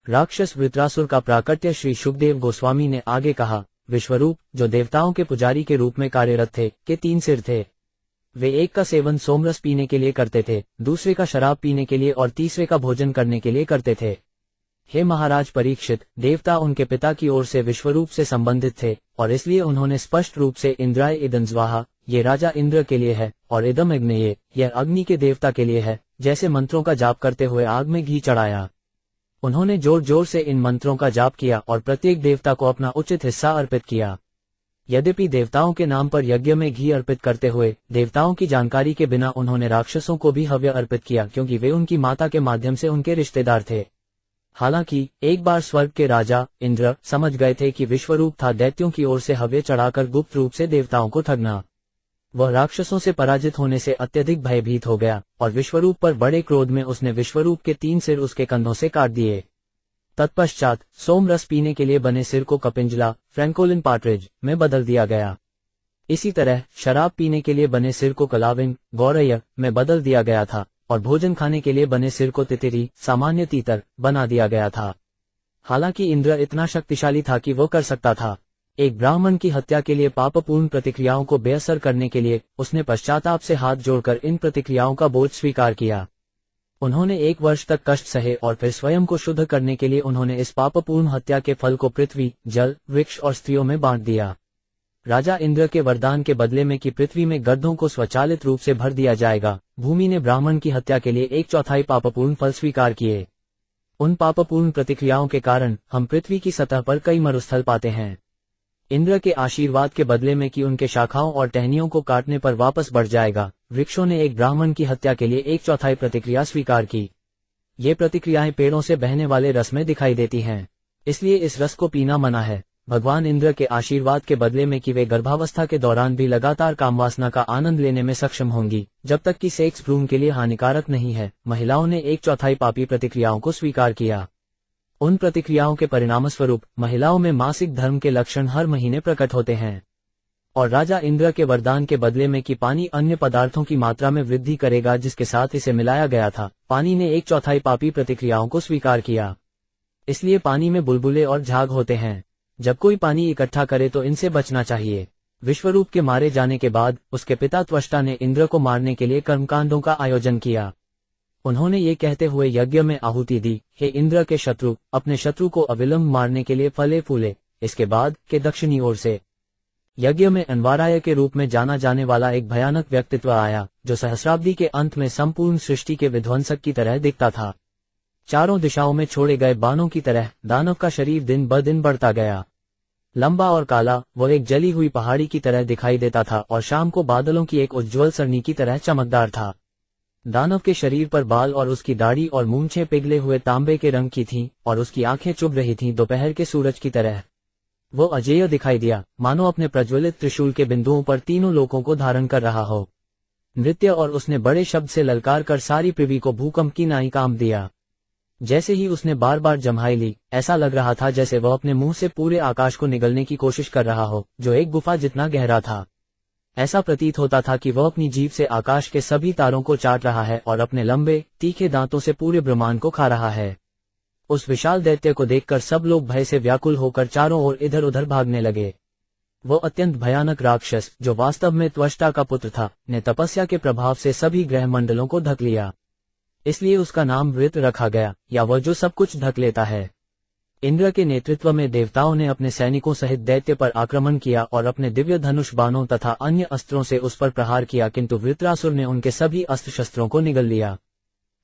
राक्षस वृत्रासुर का प्राकट्य श्री शुकदेव गोस्वामी ने आगे कहा, विश्वरूप, जो देवताओं के पुजारी के रूप में कार्यरत थे, के 3 सिर थे। वे एक का सेवन सोमरस पीने के लिए करते थे, दूसरे का शराब पीने के लिए और तीसरे का भोजन करने के लिए करते थे। हे महाराज परीक्षित, देवता उनके पिता की ओर से विश्वरूप से संबंधित थे और इसलिए उन्होंने स्पष्ट रूप से इंद्राय इदं स्वाहा, ये राजा इंद्र के लिए है, और इदम अग्नेये, यह अग्नि के देवता के लिए है, जैसे मंत्रों का जाप करते हुए आग में घी चढ़ाया। उन्होंने जोर जोर से इन मंत्रों का जाप किया और प्रत्येक देवता को अपना उचित हिस्सा अर्पित किया। यद्यपि देवताओं के नाम पर यज्ञ में घी अर्पित करते हुए देवताओं की जानकारी के बिना उन्होंने राक्षसों को भी हव्य अर्पित किया, क्योंकि वे उनकी माता के माध्यम से उनके रिश्तेदार थे। हालांकि एक बार स्वर्ग के राजा इंद्र समझ गए थे कि विश्वरूप था दैत्यों की ओर से हव्य चढ़ाकर गुप्त रूप से देवताओं को ठगना। वह राक्षसों से पराजित होने से अत्यधिक भयभीत हो गया और विश्वरूप पर बड़े क्रोध में उसने विश्वरूप के 3 सिर उसके कंधों से काट दिए। तत्पश्चात सोम रस पीने के लिए बने सिर को कपिंजला फ्रैंकोलिन पार्ट्रिज में बदल दिया गया। इसी तरह शराब पीने के लिए बने सिर को कलाविंग गौरय में बदल दिया गया था और भोजन खाने के लिए बने सिर को तितिरी सामान्य तीतर बना दिया गया था। हालांकि इंद्र इतना शक्तिशाली था कि वो कर सकता था। एक ब्राह्मण की हत्या के लिए पापपूर्ण प्रतिक्रियाओं को बेअसर करने के लिए उसने पश्चाताप से हाथ जोड़कर इन प्रतिक्रियाओं का बोझ स्वीकार किया। उन्होंने 1 वर्ष तक कष्ट सहे और फिर स्वयं को शुद्ध करने के लिए उन्होंने इस पापपूर्ण हत्या के फल को पृथ्वी, जल, वृक्ष और स्त्रियों में बांट दिया। राजा इंद्र के वरदान के बदले में कि पृथ्वी में गड्ढों को स्वचालित रूप से भर दिया जाएगा, भूमि ने ब्राह्मण की हत्या के लिए 1/4 पापपूर्ण फल स्वीकार किए। उन पापपूर्ण प्रतिक्रियाओं के कारण हम पृथ्वी की सतह पर कई मरुस्थल पाते हैं। इंद्र के आशीर्वाद के बदले में कि उनके शाखाओं और टहनियों को काटने पर वापस बढ़ जाएगा, वृक्षों ने एक ब्राह्मण की हत्या के लिए 1/4 प्रतिक्रिया स्वीकार की। ये प्रतिक्रियाएं पेड़ों से बहने वाले रस में दिखाई देती हैं, इसलिए इस रस को पीना मना है। भगवान इंद्र के आशीर्वाद के बदले में कि वे गर्भावस्था के दौरान भी लगातार कामवासना का आनंद लेने में सक्षम होंगी, जब तक कि सेक्स भ्रूण के लिए हानिकारक नहीं है। महिलाओं ने 1/4 पापी प्रतिक्रियाओं को स्वीकार किया। उन प्रतिक्रियाओं के परिणामस्वरूप महिलाओं में मासिक धर्म के लक्षण हर महीने प्रकट होते हैं। और राजा इंद्र के वरदान के बदले में कि पानी अन्य पदार्थों की मात्रा में वृद्धि करेगा जिसके साथ इसे मिलाया गया था, पानी ने 1/4 पापी प्रतिक्रियाओं को स्वीकार किया। इसलिए पानी में बुलबुले और झाग होते हैं। जब कोई पानी इकट्ठा करे तो इनसे बचना चाहिए। विश्वरूप के मारे जाने के बाद उसके पिता त्वष्टा ने इंद्र को मारने के लिए कर्मकांडों का आयोजन किया। उन्होंने ये कहते हुए यज्ञ में आहुति दी, हे इंद्र के शत्रु, अपने शत्रु को अविलंब मारने के लिए फले फूले। इसके बाद के दक्षिणी ओर से यज्ञ में अनवाराय के रूप में जाना जाने वाला एक भयानक व्यक्तित्व आया, जो सहस्राब्दी के अंत में संपूर्ण सृष्टि के विध्वंसक की तरह दिखता था। चारों दिशाओं में छोड़े गए बाणों की तरह दानव का शरीर दिन ब दिन बढ़ता गया। लंबा और काला, वो एक जली हुई पहाड़ी की तरह दिखाई देता था और शाम को बादलों की एक उज्ज्वल सरनी की तरह चमकदार था। दानव के शरीर पर बाल और उसकी दाढ़ी और मूंछें पिघले हुए तांबे के रंग की थीं और उसकी आंखें चुभ रही थीं दोपहर के सूरज की तरह। वो अजेय दिखाई दिया, मानो अपने प्रज्वलित त्रिशूल के बिंदुओं पर तीनों लोकों को धारण कर रहा हो। नृत्य और उसने बड़े शब्द से ललकार कर सारी पृथ्वी को भूकंप की नाई काम दिया। जैसे ही उसने बार बार जम्हाई ली, ऐसा लग रहा था जैसे वह अपने मुंह से पूरे आकाश को निगलने की कोशिश कर रहा हो, जो एक गुफा जितना गहरा था। ऐसा प्रतीत होता था कि वह अपनी जीभ से आकाश के सभी तारों को चाट रहा है और अपने लंबे तीखे दांतों से पूरे ब्रह्मांड को खा रहा है। उस विशाल दैत्य को देखकर सब लोग भय से व्याकुल होकर चारों ओर इधर उधर भागने लगे। वो अत्यंत भयानक राक्षस, जो वास्तव में त्वष्टा का पुत्र था, ने तपस्या के प्रभाव से सभी ग्रह मंडलों को ढक लिया। इसलिए उसका नाम वृत्र रखा गया, या वह जो सब कुछ ढक लेता है। इंद्र के नेतृत्व में देवताओं ने अपने सैनिकों सहित दैत्य पर आक्रमण किया और अपने दिव्य धनुष बाणों तथा अन्य अस्त्रों से उस पर प्रहार किया, किंतु वृत्रासुर ने उनके सभी अस्त्र शस्त्रों को निगल लिया।